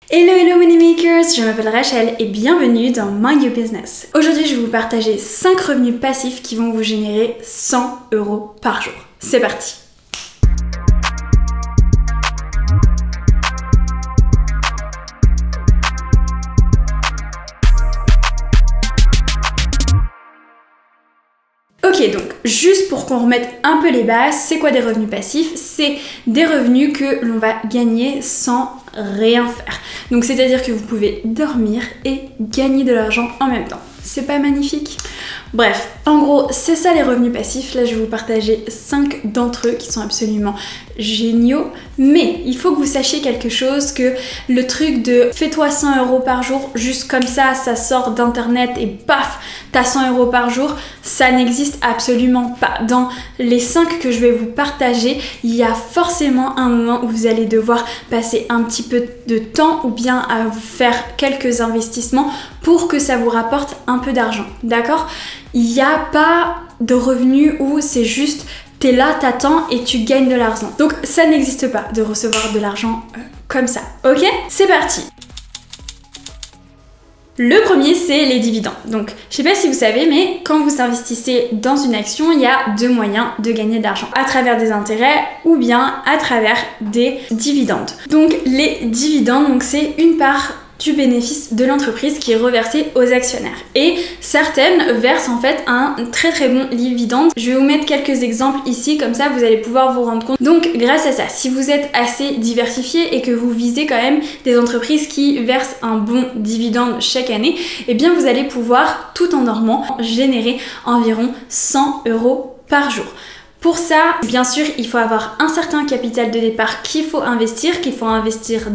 Hello hello moneymakers, je m'appelle Rachel et bienvenue dans Mind Your Business. Aujourd'hui je vais vous partager 5 revenus passifs qui vont vous générer 100 € par jour. C'est parti! Ok, donc juste pour qu'on remette un peu les bases, c'est quoi des revenus passifs? C'est des revenus que l'on va gagner sans rien faire. Donc c'est-à-dire que vous pouvez dormir et gagner de l'argent en même temps. C'est pas magnifique? Bref, en gros, c'est ça les revenus passifs. Là, je vais vous partager 5 d'entre eux qui sont absolument géniaux. Mais il faut que vous sachiez quelque chose, que le truc de fais-toi 100 € par jour, juste comme ça sort d'internet et paf, t'as 100 € par jour, ça n'existe absolument pas. Dans les 5 que je vais vous partager, il y a forcément un moment où vous allez devoir passer un petit peu de temps ou bien à faire quelques investissements pour que ça vous rapporte un peu d'argent, d'accord? Il n'y a pas de revenus où c'est juste t'es là, t'attends et tu gagnes de l'argent. Donc ça n'existe pas de recevoir de l'argent comme ça, ok? C'est parti! Le premier, c'est les dividendes. Donc, je sais pas si vous savez, mais quand vous investissez dans une action, il y a 2 moyens de gagner de l'argent. À travers des intérêts ou bien à travers des dividendes. Donc, les dividendes, donc c'est une part du bénéfice de l'entreprise qui est reversé aux actionnaires. Et certaines versent en fait un très bon dividende. Je vais vous mettre quelques exemples ici, comme ça vous allez pouvoir vous rendre compte. Donc grâce à ça, si vous êtes assez diversifié et que vous visez quand même des entreprises qui versent un bon dividende chaque année, eh bien vous allez pouvoir, tout en dormant, générer environ 100 € par jour. Pour ça, bien sûr, il faut avoir un certain capital de départ qu'il faut investir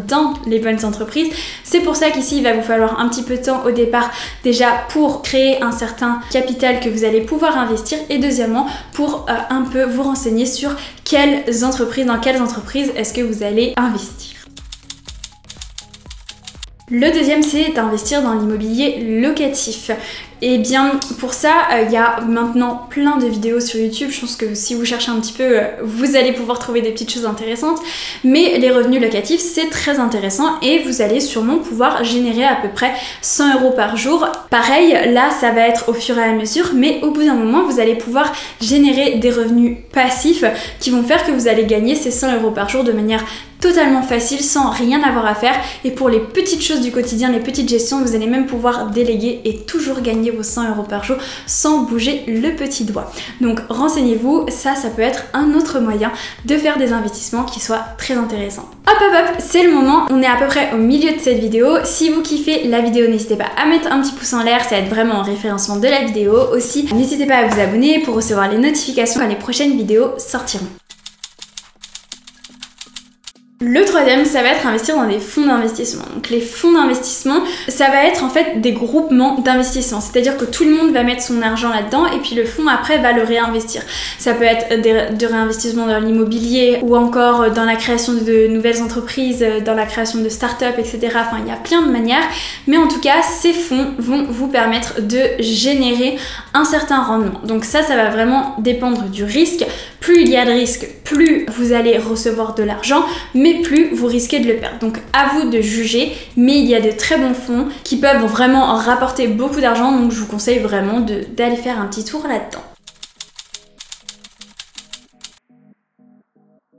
dans les bonnes entreprises. C'est pour ça qu'ici, il va vous falloir un petit peu de temps au départ déjà pour créer un certain capital que vous allez pouvoir investir et deuxièmement pour un peu vous renseigner sur dans quelles entreprises est-ce que vous allez investir. Le deuxième, c'est d'investir dans l'immobilier locatif. Et bien pour ça, il y a maintenant plein de vidéos sur YouTube. Je pense que si vous cherchez un petit peu, vous allez pouvoir trouver des petites choses intéressantes. Mais les revenus locatifs, c'est très intéressant et vous allez sûrement pouvoir générer à peu près 100 € par jour. Pareil, là, ça va être au fur et à mesure, mais au bout d'un moment, vous allez pouvoir générer des revenus passifs qui vont faire que vous allez gagner ces 100 € par jour de manière totalement facile, sans rien avoir à faire. Et pour les petites choses du quotidien, les petites gestions, vous allez même pouvoir déléguer et toujours gagner vos 100 € par jour sans bouger le petit doigt. Donc renseignez-vous, ça peut être un autre moyen de faire des investissements qui soient très intéressants. Hop, c'est le moment, on est à peu près au milieu de cette vidéo. Si vous kiffez la vidéo, n'hésitez pas à mettre un petit pouce en l'air, ça aide vraiment au référencement de la vidéo. Aussi, n'hésitez pas à vous abonner pour recevoir les notifications quand les prochaines vidéos sortiront. Le troisième, ça va être investir dans des fonds d'investissement. Donc les fonds d'investissement, ça va être en fait des groupements d'investissement. C'est-à-dire que tout le monde va mettre son argent là-dedans et puis le fonds après va le réinvestir. Ça peut être de réinvestissement dans l'immobilier ou encore dans la création de nouvelles entreprises, dans la création de start-up, etc. Enfin, il y a plein de manières. Mais en tout cas, ces fonds vont vous permettre de générer un certain rendement. Donc ça va vraiment dépendre du risque. Plus il y a de risque, plus vous allez recevoir de l'argent, mais plus vous risquez de le perdre. Donc à vous de juger, mais il y a de très bons fonds qui peuvent vraiment rapporter beaucoup d'argent, donc je vous conseille vraiment d'aller faire un petit tour là-dedans.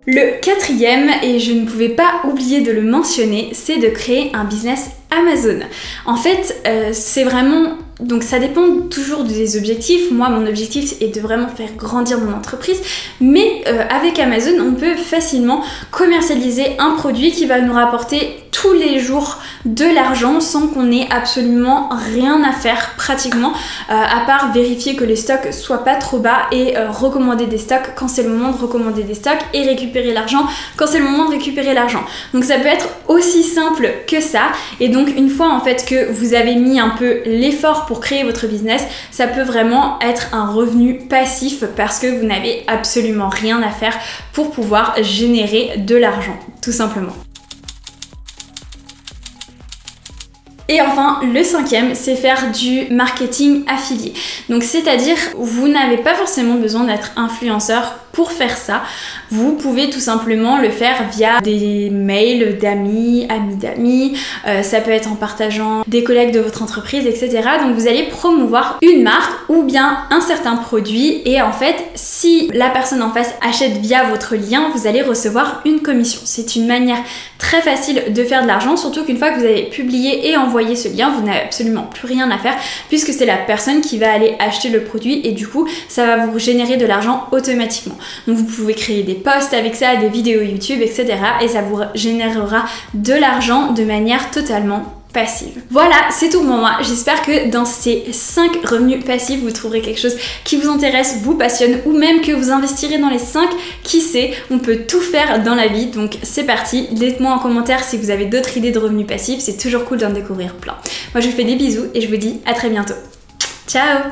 Le quatrième, et je ne pouvais pas oublier de le mentionner, c'est de créer un business Amazon. En fait, c'est vraiment... Donc ça dépend toujours des objectifs. Moi, mon objectif est de vraiment faire grandir mon entreprise. Mais avec Amazon, on peut facilement commercialiser un produit qui va nous rapporter tous les jours de l'argent sans qu'on ait absolument rien à faire pratiquement, à part vérifier que les stocks soient pas trop bas et recommander des stocks quand c'est le moment de recommander des stocks et récupérer l'argent quand c'est le moment de récupérer l'argent. Donc ça peut être aussi simple que ça. Et donc une fois en fait que vous avez mis un peu l'effort pour créer votre business, ça peut vraiment être un revenu passif parce que vous n'avez absolument rien à faire pour pouvoir générer de l'argent, tout simplement. Et enfin, le cinquième, c'est faire du marketing affilié. Donc c'est-à-dire, vous n'avez pas forcément besoin d'être influenceur Pour faire ça, vous pouvez tout simplement le faire via des mails d'amis, amis d'amis, ça peut être en partageant des collègues de votre entreprise, etc. Donc vous allez promouvoir une marque ou bien un certain produit et en fait, si la personne en face achète via votre lien, vous allez recevoir une commission. C'est une manière très facile de faire de l'argent, surtout qu'une fois que vous avez publié et envoyé ce lien, vous n'avez absolument plus rien à faire puisque c'est la personne qui va aller acheter le produit et du coup, ça va vous générer de l'argent automatiquement. Donc vous pouvez créer des posts avec ça, des vidéos YouTube, etc. et ça vous générera de l'argent de manière totalement passive. Voilà, c'est tout pour moi. J'espère que dans ces 5 revenus passifs, vous trouverez quelque chose qui vous intéresse, vous passionne ou même que vous investirez dans les 5. Qui sait, on peut tout faire dans la vie. Donc c'est parti. Dites-moi en commentaire si vous avez d'autres idées de revenus passifs. C'est toujours cool d'en découvrir plein. Moi je vous fais des bisous et je vous dis à très bientôt. Ciao!